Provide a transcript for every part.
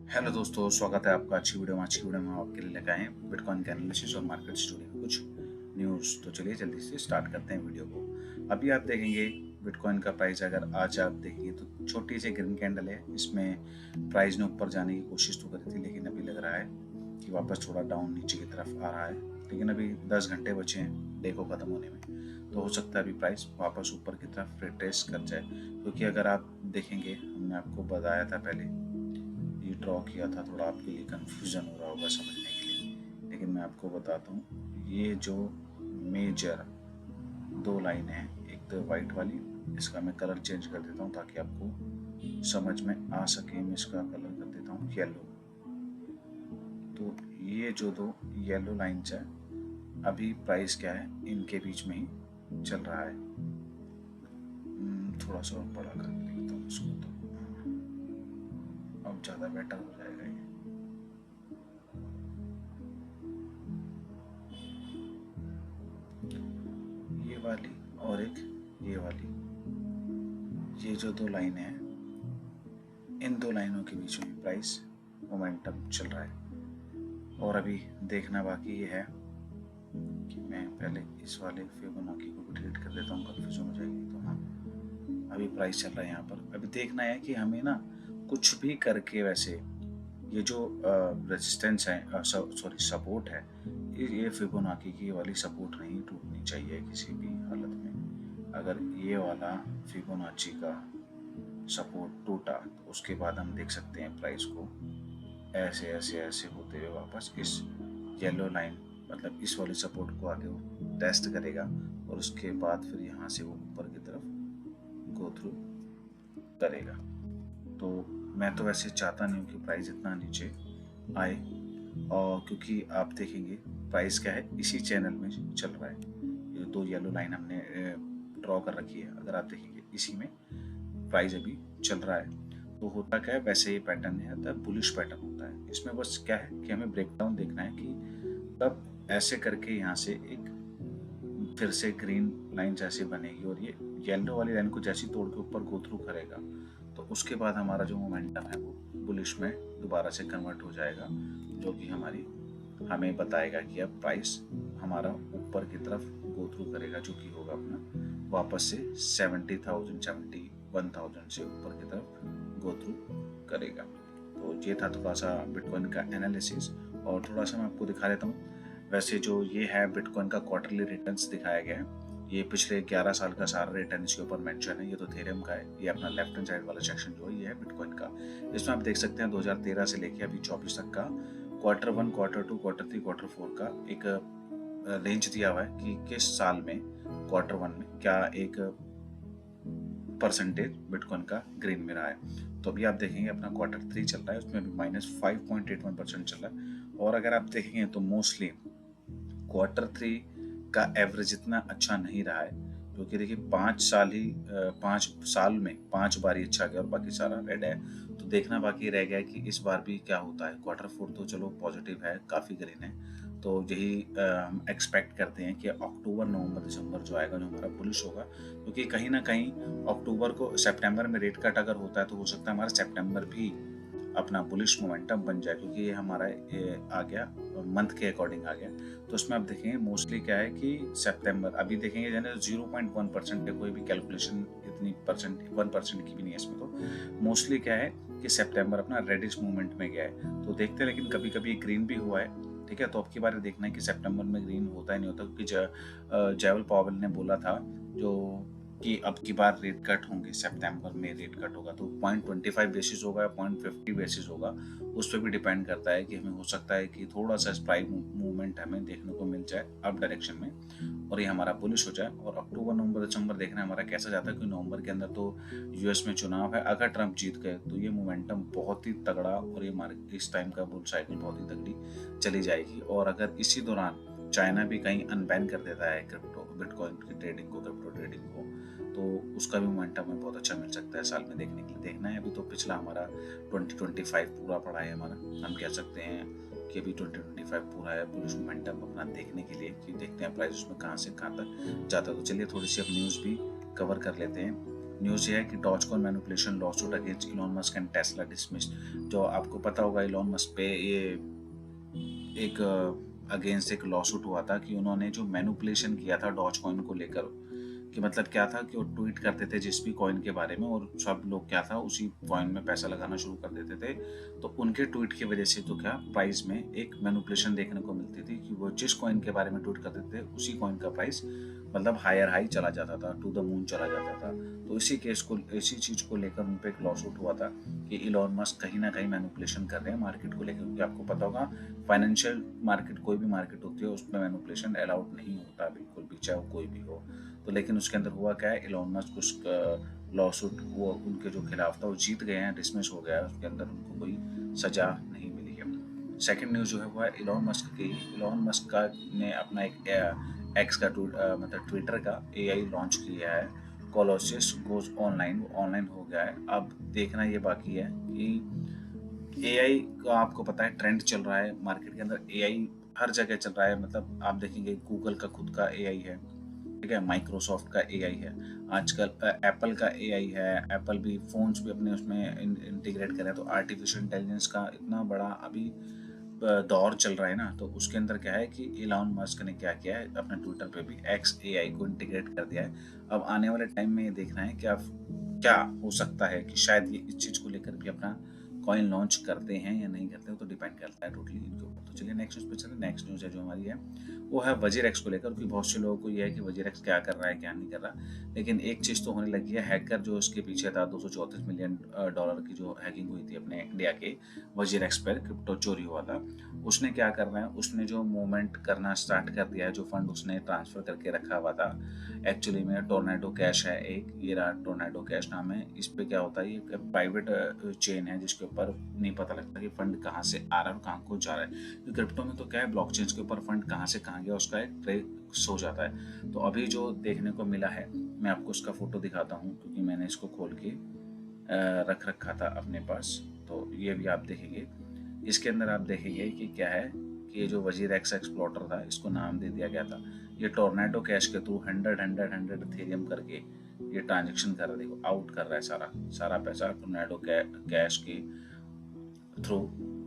Hello दोस्तों, स्वागत है आपका अच्छी वीडियो में। आज की वीडियो में हम आपके लिए लेकर आए हैं बिटकॉइन के एनालिसिस और मार्केट से जुड़ी हुई कुछ न्यूज़। तो चलिए जल्दी से स्टार्ट करते हैं वीडियो को। अभी आप देखेंगे बिटकॉइन का प्राइस, अगर आज आप देखेंगे तो छोटी सी ग्रीन कैंडल है। इसमें प्राइस ने ऊपर जाने की कोशिश तो करी थी, लेकिन अभी लग रहा है कि वापस थोड़ा डाउन नीचे की तरफ आ रहा है। लेकिन अभी 10 घंटे बचे हैं डे को ख़त्म होने में, तो हो सकता है अभी प्राइस वापस ऊपर की तरफ रिट्रेस कर जाए। क्योंकि अगर आप देखेंगे, हमने आपको बताया था पहले, ये ड्रॉ किया था, थोड़ा आपके लिए कंफ्यूजन हो रहा होगा समझने के लिए, लेकिन मैं आपको बताता हूँ। ये जो मेजर दो लाइन है, एक तो वाइट वाली, इसका मैं कलर चेंज कर देता हूँ ताकि आपको समझ में आ सके। मैं इसका कलर कर देता हूँ येलो। तो ये जो दो येलो लाइन्स है, अभी प्राइस क्या है, इनके बीच में ही चल रहा है। थोड़ा सा और बड़ा कर देता हूँ इसको, तो अब ज़्यादा बेटर हो जाएगा ये। ये वाली और एक ये वाली, ये जो दो लाइन है, इन दो लाइनों के बीच में प्राइस मोमेंटम चल रहा है। और अभी देखना बाकी ये है कि मैं पहले इस वाले फिबोनाची को डिलीट कर देता हूँ, कन्फ्यूजन हो जाएगी। तो हाँ, अभी प्राइस चल रहा है यहाँ पर। अभी देखना है कि हमें ना कुछ भी करके, वैसे ये जो रेजिस्टेंस है, सॉरी सपोर्ट है, ये फिबोनाची की वाली सपोर्ट नहीं टूटनी चाहिए किसी भी हालत में। अगर ये वाला फिबोनाची का सपोर्ट टूटा तो उसके बाद हम देख सकते हैं प्राइस को ऐसे ऐसे ऐसे होते हुए वापस इस येलो लाइन, मतलब इस वाले सपोर्ट को आगे वो टेस्ट करेगा, और उसके बाद फिर यहाँ से वो ऊपर की तरफ गो थ्रू करेगा। तो मैं तो वैसे चाहता नहीं हूँ कि प्राइस इतना नीचे आए, और क्योंकि आप देखेंगे प्राइस क्या है, इसी चैनल में चल रहा है। ये दो येलो लाइन हमने ड्रॉ कर रखी है, अगर आप देखेंगे इसी में प्राइस अभी चल रहा है। तो होता क्या है, वैसे ये पैटर्न नहीं आता, बुलिश पैटर्न होता है। इसमें बस क्या है कि हमें ब्रेकडाउन देखना है कि तब ऐसे करके यहाँ से एक फिर से ग्रीन लाइन जैसे बनेगी, और ये येलो वाली लाइन को जैसी तोड़ के ऊपर गो थ्रू करेगा, तो उसके बाद हमारा जो मोमेंटम है वो बुलिश में दोबारा से कन्वर्ट हो जाएगा, जो कि हमें बताएगा कि अब प्राइस हमारा ऊपर की तरफ गो थ्रू करेगा, जो कि होगा अपना वापस से 70,000 71,000 से ऊपर की तरफ गो थ्रू करेगा। तो ये था थोड़ा सा बिटकॉइन का एनालिसिस, और थोड़ा सा मैं आपको दिखा देता हूँ। वैसे जो ये है बिटकॉइन का क्वार्टरली रिटर्न्स दिखाया गया है। ये पिछले 11 साल का सारा रिटर्न इसके ऊपर मेंशन है। ये तो थेरम का है। ये अपना लेफ्ट हैंड साइड वाला सेक्शन जो है ये है बिटकॉइन का। इसमें आप देख सकते हैं 2013 से लेके अभी 24 तक का Q1, Q2, Q3, Q4 का एक रेंज दिया हुआ है कि किस साल में Q1 में क्या एक परसेंटेज बिटकॉइन का ग्रीन में रहा है। तो अभी आप देखेंगे अपना Q3 चल रहा है, उसमें भी -5.81% चल रहा है। और अगर आप देखेंगे तो मोस्टली Q3 का एवरेज इतना अच्छा नहीं रहा है, क्योंकि देखिए 5 साल में 5 बार ही अच्छा गया और बाकी सारा रेड है। तो देखना बाकी रह गया है कि इस बार भी क्या होता है। Q4 तो चलो पॉजिटिव है, काफ़ी ग्रीन है, तो यही हम एक्सपेक्ट करते हैं कि अक्टूबर, नवंबर, दिसंबर जो आएगा, जो हमारा बुलिश होगा। क्योंकि कहीं ना कहीं अक्टूबर को, सितंबर में रेट कट अगर होता है तो हो सकता है हमारा सितंबर भी अपना बुलिश मोमेंटम बन जाए, क्योंकि ये हमारा आ गया मंथ के अकॉर्डिंग आ गया। तो उसमें आप देखेंगे मोस्टली क्या है कि सितंबर, अभी देखेंगे यानी 0.1% है, कोई भी कैलकुलेशन इतनी परसेंट 1% की भी नहीं है इसमें। तो मोस्टली क्या है कि सितंबर अपना रेडिश मूवमेंट में गया है। तो देखते हैं, लेकिन कभी कभी ग्रीन भी हुआ है। ठीक है, तो अब की बार देखना है कि सितंबर में ग्रीन होता ही नहीं होता, क्योंकि जेवल पॉवेल ने बोला था जो कि अब की बार रेट कट होंगे, सितंबर में रेट कट होगा तो 0.25 बेसिस होगा या 0.50 बेसिस होगा, उस पर भी डिपेंड करता है कि हमें हो सकता है कि थोड़ा सा प्राइस मूवमेंट हमें देखने को मिल जाए अप डायरेक्शन में, और ये हमारा बुलिश हो जाए। और अक्टूबर, नवंबर, दिसंबर देखना है हमारा कैसा जाता है, क्योंकि नवंबर के अंदर तो यूएस में चुनाव है। अगर ट्रंप जीत गए तो ये मोमेंटम बहुत ही तगड़ा, और ये मार्केट इस टाइम का बुल साइकिल बहुत ही तगड़ी चली जाएगी। और अगर इसी दौरान चाइना भी कहीं अनबैन कर देता है क्रिप्टो बिटकॉइन की ट्रेडिंग को, क्रिप्टो ट्रेडिंग को, तो उसका भी मोमेंटम हमें बहुत अच्छा मिल सकता है साल में देखने के लिए। देखना है, अभी तो पिछला हमारा 2025 पूरा पड़ा है हमारा, हम कह सकते हैं कि अभी 2025 पूरा है बुलिश मोमेंटम अपना देखने के लिए, कि देखते हैं प्राइस उसमें कहाँ से कहाँ तक जाता है। तो चलिए थोड़ी सी अब न्यूज़ भी कवर कर लेते हैं। न्यूज़ ये है कि Dogecoin manipulation lawsuit against Elon Musk and Tesla dismissed. जो आपको पता होगा इलॉन मस्क पे ये एक अगेंस्ट एक लॉसूट हुआ था कि उन्होंने जो मैनिपुलेशन किया था डॉजकॉइन को लेकर, कि मतलब क्या था कि वो ट्वीट करते थे जिस भी कॉइन के बारे में और सब लोग क्या था उसी कॉइन में पैसा लगाना शुरू कर देते थे। तो उनके ट्वीट की वजह से तो क्या प्राइस में एक मैनिपुलेशन देखने को मिलती थी कि वो जिस कॉइन के बारे में ट्वीट करते थे उसी कॉइन का प्राइस मतलब हायर हाई चला जाता था, टू द मून चला जाता था। तो इसी चीज को लेकर उन पर एक लॉसूट हुआ था कि इलॉन मस्क कहीं ना कहीं मैनिपुलेशन कर रहे हैं मार्केट को लेकर, क्योंकि आपको पता होगा फाइनेंशियल मार्केट कोई भी मार्केट होती है उसमें मैनिपुलेशन अलाउड नहीं होता बिल्कुल भी, चाहे वो कोई भी हो। तो लेकिन उसके अंदर हुआ क्या है, इलॉन मस्क उसका लॉसूट वो उनके जो खिलाफ था वो जीत गए हैं, डिसमिस हो गया है, उसके अंदर उनको कोई सजा नहीं मिली है। सेकंड न्यूज़ जो है वो है इलॉन मस्क का ने अपना एक एक्स का मतलब ट्विटर का एआई लॉन्च किया है, कोलोसिस गोज ऑनलाइन, वो ऑनलाइन हो गया है। अब देखना ये बाकी है कि एआई का आपको पता है ट्रेंड चल रहा है मार्केट के अंदर, एआई हर जगह चल रहा है। मतलब आप देखेंगे गूगल का खुद का एआई है, ठीक है, माइक्रोसॉफ्ट का एआई है, आजकल एप्पल का एआई है, एप्पल भी फोन्स भी अपने उसमें इंटीग्रेट कर रहा है। तो आर्टिफिशियल इंटेलिजेंस का इतना बड़ा अभी दौर चल रहा है ना, तो उसके अंदर क्या है कि इलॉन मस्क ने क्या किया है अपने ट्विटर पे भी एक्स एआई को इंटीग्रेट कर दिया है। अब आने वाले टाइम में ये देखना है कि अब क्या हो सकता है कि शायद ये इस चीज़ को लेकर भी अपना कॉइन लॉन्च करते हैं या नहीं करते, तो डिपेंड करता है टोटली इनके ऊपर। तो चलिए नेक्स्ट न्यूज़ पे चलते हैं। नेक्स्ट न्यूज़ है जो हमारी है वो है वजीर एक्स को लेकर, क्योंकि बहुत से लोगों को ये है कि वजीर एक्स क्या कर रहा है क्या नहीं कर रहा। लेकिन एक चीज़ तो होने लगी है, हैकर जो उसके पीछे था, $234 मिलियन की जो हैकिंग हुई थी अपने इंडिया के वजीर एक्स पर, क्रिप्टो चोरी हुआ था, उसने क्या करना है, उसने जो मूवमेंट करना स्टार्ट कर दिया है, जो फंड उसने ट्रांसफर करके रखा हुआ था एक्चुअली में टोर्नेडो कैश है एक, ये रहा टोर्नेडो कैश नाम है। इस पे क्या होता है, ये प्राइवेट चेन है जिसके ऊपर नहीं पता लगता कि फंड कहाँ से आ रहा है और कहाँ को जा रहा है। क्रिप्टो में तो क्या है, ब्लॉकचेन के ऊपर फंड कहाँ से कहाँ गया उसका एक ट्रेस हो जाता है। तो अभी जो देखने को मिला है, मैं आपको उसका फोटो दिखाता हूँ क्योंकि मैंने इसको खोल के रख रखा था अपने पास, तो ये भी आप देखेंगे। इसके अंदर आप देखेंगे कि क्या है कि ये जो वजीर एक्स एक्सप्लोटर था इसको नाम दे दिया गया था। ये टोर्नेडो कैश के थ्रू 100 इथेरियम करके ये ट्रांजेक्शन कर रहा है, देखो आउट कर रहा है सारा सारा पैसा टोर्नेडो कैश के थ्रू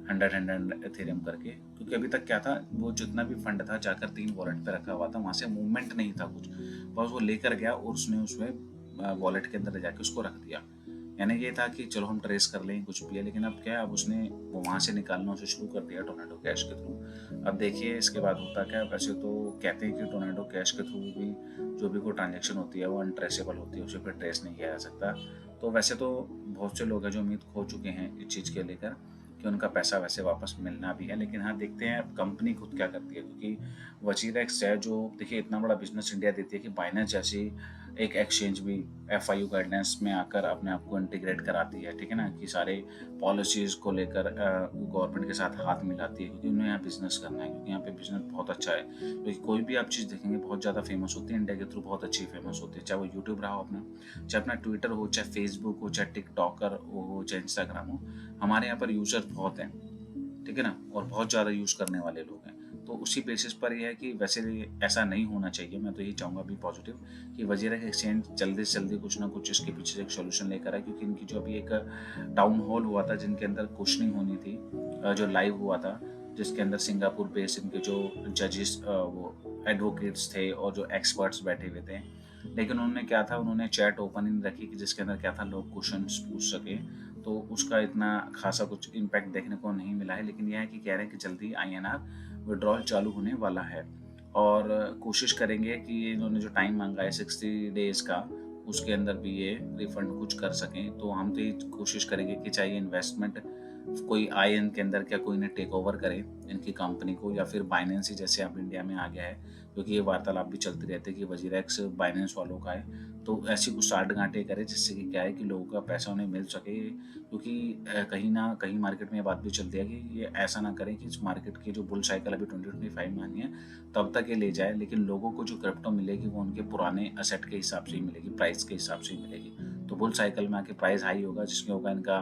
100 इथेरियम करके। क्योंकि अभी तक क्या था, वो जितना भी फंड था जाकर 3 वॉलेट पे रखा हुआ था, वहां से मूवमेंट नहीं था कुछ, बस वो लेकर गया और उसने उसमें वॉलेट के अंदर जाके उसको रख दिया। यानी ये था कि चलो हम ट्रेस कर लें कुछ भी है, लेकिन अब क्या है, अब उसने वो वहाँ से निकालना उसे शुरू कर दिया टोर्नेडो कैश के थ्रू। अब देखिए इसके बाद होता क्या है, वैसे तो कहते हैं कि टोर्नेडो कैश के थ्रू भी जो भी कोई ट्रांजेक्शन होती है वो अनट्रेसेबल होती है, उसे फिर ट्रेस नहीं किया जा सकता। तो वैसे तो बहुत से लोग हैं जो उम्मीद खो चुके हैं इस चीज़ के लेकर कि उनका पैसा वैसे वापस मिलना भी है, लेकिन हाँ देखते हैं कंपनी खुद क्या करती है। क्योंकि वजीर एक्स है जो देखिए इतना बड़ा बिजनेस इंडिया देती है कि बाइनेंस जैसी एक एक्सचेंज भी FIU गाइडलाइंस में आकर अपने आप को इंटीग्रेट कराती है, ठीक है ना, कि सारे पॉलिसीज़ को लेकर गवर्नमेंट के साथ हाथ मिलाती है, क्योंकि उन्हें यहाँ बिजनेस करना है, क्योंकि यहाँ पे बिजनेस बहुत अच्छा है। क्योंकि कोई भी आप चीज़ देखेंगे बहुत ज़्यादा फेमस होती है इंडिया के थ्रू, बहुत अच्छी फेमस होती है, चाहे वो यूट्यूब रहा हो अपना, चाहे अपना ट्विटर हो, चाहे फेसबुक हो, चाहे टिकटॉकर हो, चाहे इंस्टाग्राम हो, हमारे यहाँ पर यूजर्स बहुत हैं, ठीक है ना, और बहुत ज़्यादा यूज़ करने वाले लोग हैं। तो उसी बेसिस पर यह है कि वैसे ऐसा नहीं होना चाहिए। मैं तो यही चाहूँगा भी पॉजिटिव कि वजीर एक्सचेंज जल्दी से जल्दी कुछ ना कुछ इसके पीछे से एक सोल्यूशन लेकर आए, क्योंकि इनकी जो अभी एक टाउन हॉल हुआ था जिनके अंदर क्वेश्चनिंग होनी थी, जो लाइव हुआ था, जिसके अंदर सिंगापुर बेस्ड इनके जो जजेस वो एडवोकेट्स थे और जो एक्सपर्ट्स बैठे हुए थे, लेकिन उन्होंने क्या था, उन्होंने चैट ओपन ही रखी कि जिसके अंदर क्या था लोग क्वेश्चन पूछ सके। तो उसका इतना खासा कुछ इम्पैक्ट देखने को नहीं मिला है, लेकिन यह है कि कह रहे हैं कि जल्दी INR विड्रॉल चालू होने वाला है और कोशिश करेंगे कि इन्होंने जो टाइम मांगा है 60 डेज का, उसके अंदर भी ये रिफंड कुछ कर सकें। तो हम तो ये कोशिश करेंगे कि चाहे इन्वेस्टमेंट कोई आए इनके अंदर, क्या कोई इन्हें टेक ओवर करे इनकी कंपनी को, या फिर बाइनेंस ही जैसे अब इंडिया में आ गया है, क्योंकि ये वार्तालाप भी चलती रहती है कि वजीर एक्स बाइनेंस वालों का है, तो ऐसी कुछ साठगांठें करे जिससे कि क्या है कि लोगों का पैसा उन्हें मिल सके। क्योंकि कहीं ना कहीं मार्केट में ये बात भी चलती है कि ये ऐसा ना करें कि इस मार्केट की जो बुल साइकिल अभी 2025 में आनी है तब तक ये ले जाए, लेकिन लोगों को जो क्रिप्टो मिलेगी वो उनके पुराने असेट के हिसाब से ही मिलेगी, प्राइस के हिसाब से ही मिलेगी। तो बुल साइकिल में आके प्राइस हाई होगा, जिसमें होगा इनका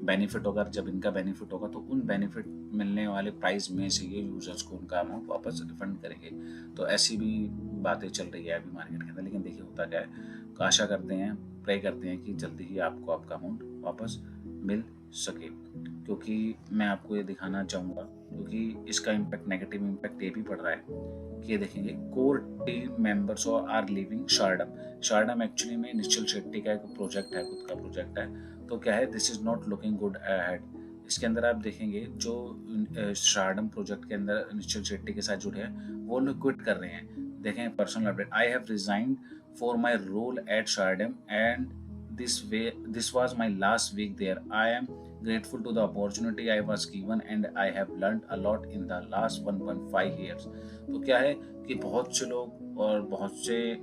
बेनिफिट होगा, जब इनका बेनिफिट होगा तो उन बेनिफिट मिलने वाले प्राइस में से ये यूजर्स को उनका अमाउंट वापस रिफंड करेंगे। तो ऐसी भी बातें चल रही है अभी मार्केट के अंदर, लेकिन देखिए होता क्या है, आशा करते हैं प्रे करते हैं कि जल्दी ही आपको आपका अमाउंट वापस मिल सके। क्योंकि मैं आपको ये दिखाना चाहूँगा, क्योंकि इसका इम्पैक्ट, नेगेटिव इम्पैक्ट ये भी पड़ रहा है कि ये देखेंगे core team members are living Shardeum. Shardeum actually में निश्चल शेट्टी का एक प्रोजेक्ट है, खुद का प्रोजेक्ट है। तो क्या है, this is not looking good ahead. इसके अंदर आप देखेंगे जो शारडम प्रोजेक्ट के अंदर निश्चल शेट्टी के साथ जुड़े हैं वो लोग क्विट कर रहे हैं। देखें personal update, I have resigned for my role at Shardeum and this was my last week there. I am grateful to the opportunity I was given and I have learned a lot in the last 1.5 years. तो क्या है कि बहुत से लोग और बहुत से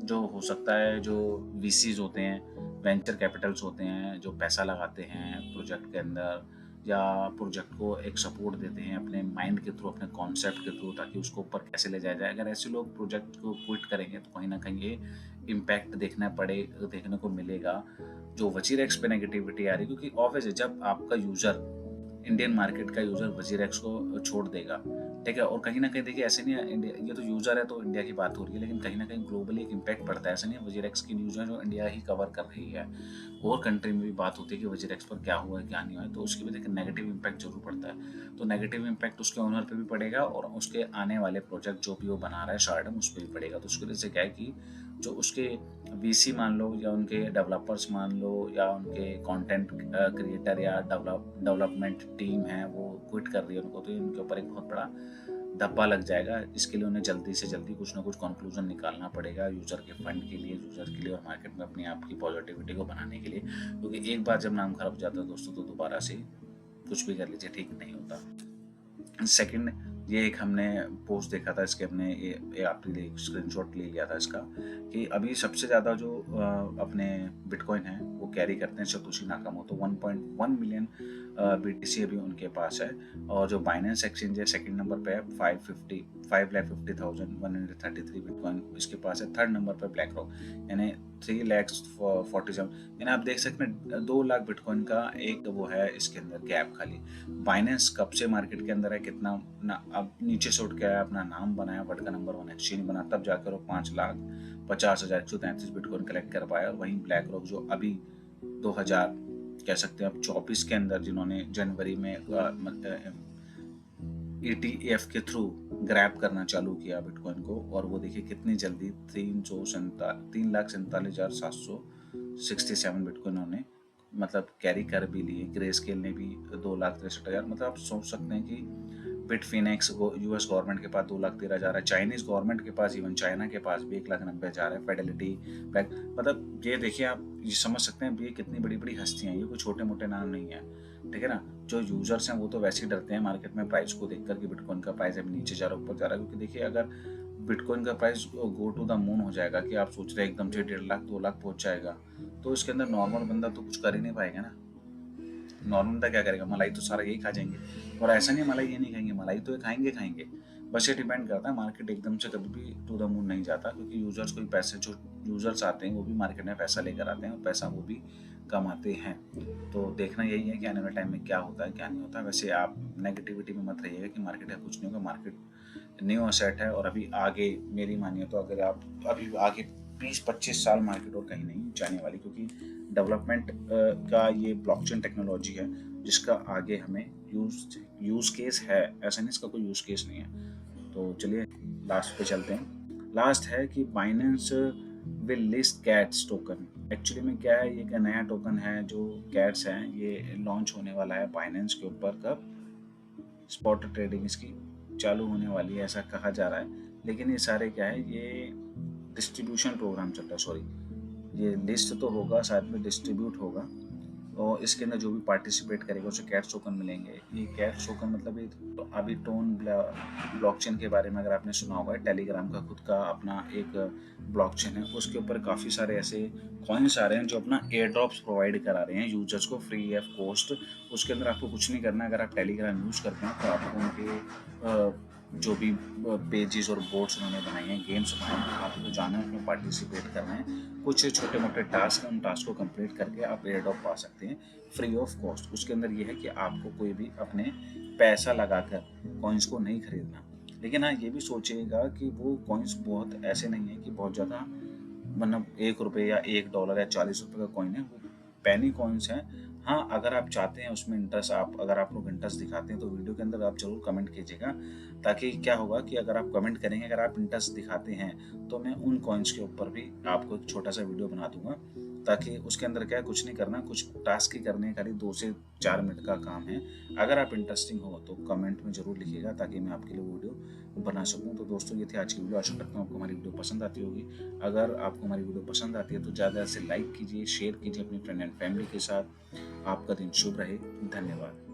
जो हो सकता है जो वीसीज होते हैं, वेंचर कैपिटल्स होते हैं, जो पैसा लगाते हैं प्रोजेक्ट के अंदर या प्रोजेक्ट को एक सपोर्ट देते हैं अपने माइंड के थ्रू, अपने कॉन्सेप्ट के थ्रू, ताकि उसको ऊपर कैसे ले जाया जाए। अगर ऐसे लोग प्रोजेक्ट को क्विट करेंगे तो कहीं ना कहीं ये इम्पैक्ट देखने को मिलेगा। जो वजीरेक्स पे नेगेटिविटी आ रही है, क्योंकि ऑब्वियस है जब आपका यूजर, इंडियन मार्केट का यूजर वजीरेक्स को छोड़ देगा, ठीक है, और कहीं ना कहीं देखिए ऐसे नहीं है, इंडिया ये तो यूजर है तो इंडिया की बात हो रही है, लेकिन कहीं ना कहीं ग्लोबली एक इम्पैक्ट पड़ता है। ऐसा नहीं है वजीरेक्स की न्यूज़ है जो इंडिया ही कवर कर रही है, और कंट्री में भी बात होती है कि वजीरेक्स पर क्या हुआ है क्या नहीं हुआ है, तो उसकी भी देखिए नेगेटिव इम्पैक्ट जरूर पड़ता है। तो नेगेटिव इम्पैक्ट उसके ओनर पे भी पड़ेगा और उसके आने वाले प्रोजेक्ट जो भी वो बना रहा है शारडम उस पर भी पड़ेगा। तो उसकी वजह से क्या है कि जो उसके वीसी मान लो या उनके डेवलपर्स मान लो या उनके कंटेंट क्रिएटर या डेवलपमेंट टीम है वो क्विट कर रही है उनको, तो इनके ऊपर एक बहुत बड़ा धब्बा लग जाएगा। इसके लिए उन्हें जल्दी से जल्दी कुछ ना कुछ कंक्लूजन निकालना पड़ेगा यूजर के फंड के लिए, यूजर के लिए और मार्केट में अपनी आप की पॉजिटिविटी को बनाने के लिए। क्योंकि एक बार जब नाम खराब हो जाता है दोस्तों तो दोबारा से कुछ भी कर लीजिए ठीक नहीं होता। सेकंड, ये एक हमने पोस्ट देखा था, इसके हमने ये आपने एक स्क्रीनशॉट ले लिया था इसका, कि अभी सबसे ज़्यादा जो अपने बिटकॉइन है वो कैरी करते हैं सतोशी नाकामोटो। 1.1 मिलियन BTC अभी उनके पास है। और जो बाइनेंस एक्सचेंज है सेकंड नंबर पे है, 5,50,133 बिटकॉइन इसके पास है। थर्ड नंबर पे ब्लैक रॉक यानी 3,47,000, यानी आप देख सकते हैं 2 लाख बिटकॉइन का एक वो है इसके अंदर गैप खाली। बाइनेंस कब से मार्केट के अंदर है, कितना ना अब नीचे से उठ के आया, अपना नाम बनाया, वर्ल्ड का नंबर 1 एक्सचेंज बना, तब जाकर वो 5,50,133 बिटकॉइन कलेक्ट कर पाया। और वहीं ब्लैक रॉक जो अभी 2000 कह सकते हैं अब 24 के अंदर जिन्होंने जनवरी में ETF के थ्रू ग्रैब करना चालू किया बिटकॉइन को, और वो देखिए कितनी जल्दी 3,47,767 बिटकॉइन उन्होंने मतलब कैरी कर भी लिए। ग्रे स्केल ने भी 2,63,000, मतलब आप सोच सकते हैं कि बिटफिनेक्स यूएस गवर्नमेंट के पास 2,13,000 है, चाइनीज गवर्नमेंट के पास, इवन चाइना के पास भी 1,90,000 है, फेडेलिटी बैंक, मतलब ये देखिए आप ये समझ सकते हैं ये कितनी बड़ी बड़ी हस्तियां, ये कोई छोटे मोटे नाम नहीं है, ठीक है ना। जो यूजर्स हैं वो तो वैसे ही डरते हैं मार्केट में प्राइस को देखकर कि बिटकॉइन का प्राइस अभी नीचे जा रहा है ऊपर जा रहा है, क्योंकि देखिए अगर बिटकॉइन का price go to the moon हो जाएगा कि आप सोच रहे हैं एकदम से 1.5 लाख 2 लाख पहुंच जाएगा, तो इसके अंदर नॉर्मल बंदा तो कुछ कर ही नहीं पाएगा ना। नॉर्मल बंदा क्या करेगा, मलाई तो सारा यही खा जाएंगे। और ऐसा नहीं मलाई ये नहीं खाएंगे, मलाई तो ये खाएंगे। बस ये डिपेंड करता है, मार्केट एकदम से कभी भी टू द मून नहीं जाता, क्योंकि यूजर्स को भी पैसे, जो यूजर्स आते हैं वो भी मार्केट में पैसा लेकर आते हैं और पैसा वो भी कमाते हैं। तो देखना यही है कि आने वाले टाइम में क्या होता है क्या नहीं होता। वैसे आप नेगेटिविटी में मत रहिएगा कि मार्केट है कुछ नहीं होगा, मार्केट न्यू असेट है और अभी आगे मेरी मानिए तो अगर आप अभी आगे 20-25 साल मार्केट और कहीं नहीं जाने वाली, क्योंकि डेवलपमेंट का ये ब्लॉकचेन टेक्नोलॉजी है जिसका आगे हमें यूज केस है, ऐसा नहीं इसका कोई यूज केस नहीं है। तो चलिए लास्ट पे चलते हैं। लास्ट है कि Binance will list cats token. Actually में क्या है, ये एक नया टोकन है जो कैट्स है, ये लॉन्च होने वाला है बाइनेंस के ऊपर। कब? स्पॉट ट्रेडिंग इसकी चालू होने वाली है ऐसा कहा जा रहा है, लेकिन ये सारे क्या है, ये डिस्ट्रीब्यूशन प्रोग्राम चल रहा है, सॉरी ये लिस्ट तो होगा साथ में डिस्ट्रीब्यूट होगा, और इसके अंदर जो भी पार्टिसिपेट करेगा उसे कैट्स टोकन मिलेंगे। ये कैट्स टोकन मतलब ये तो अभी टोन ब्लॉकचेन के बारे में अगर आपने सुना होगा, टेलीग्राम का खुद का अपना एक ब्लॉकचेन है, उसके ऊपर काफ़ी सारे ऐसे कॉइन्स आ रहे हैं जो अपना एयर ड्रॉप्स प्रोवाइड करा रहे हैं यूजर्स को फ्री ऑफ कॉस्ट। उसके अंदर आपको कुछ नहीं करना, अगर आप टेलीग्राम यूज़ करते हैं तो आपको उनके जो भी पेजेस और बोर्ड्स उन्होंने बनाए हैं, गेम्स बनाए हैं, आपको जाना है उसमें पार्टिसिपेट करना है। कुछ छोटे मोटे टास्क हैं, उन टास्क को कंप्लीट करके आप एयर ड्रॉप पा सकते हैं फ्री ऑफ कॉस्ट। उसके अंदर ये है कि आपको कोई भी अपने पैसा लगाकर कॉइन्स को नहीं खरीदना, लेकिन हाँ ये भी सोचिएगा कि वो कॉइन्स बहुत ऐसे नहीं है कि बहुत ज़्यादा मतलब ₹1 या $1 या ₹40 का कॉइन है, वो पेनी कॉइन्स हैं। हाँ, अगर आप चाहते हैं उसमें इंटरेस्ट, अगर आप लोग इंटरेस्ट दिखाते हैं तो वीडियो के अंदर आप ज़रूर कमेंट कीजिएगा, ताकि क्या होगा कि अगर आप कमेंट करेंगे, अगर आप इंटरेस्ट दिखाते हैं, तो मैं उन कॉइन्स के ऊपर भी आपको एक छोटा-सा वीडियो बना दूँगा, ताकि उसके अंदर क्या है, कुछ नहीं करना, कुछ टास्क ही करने हैं, खाली 2 से 4 मिनट का काम है। अगर आप इंटरेस्टिंग हो तो कमेंट में ज़रूर लिखिएगा, ताकि मैं आपके लिए वो वीडियो बना सकूँ। तो दोस्तों, ये थी आज की वीडियो। आशा करता हूँ आपको हमारी वीडियो पसंद आती होगी। अगर आपको हमारी वीडियो पसंद आती है तो ज़्यादा से लाइक कीजिए, शेयर कीजिए अपनी फ्रेंड एंड फैमिली के साथ। आपका दिन शुभ रहे। धन्यवाद।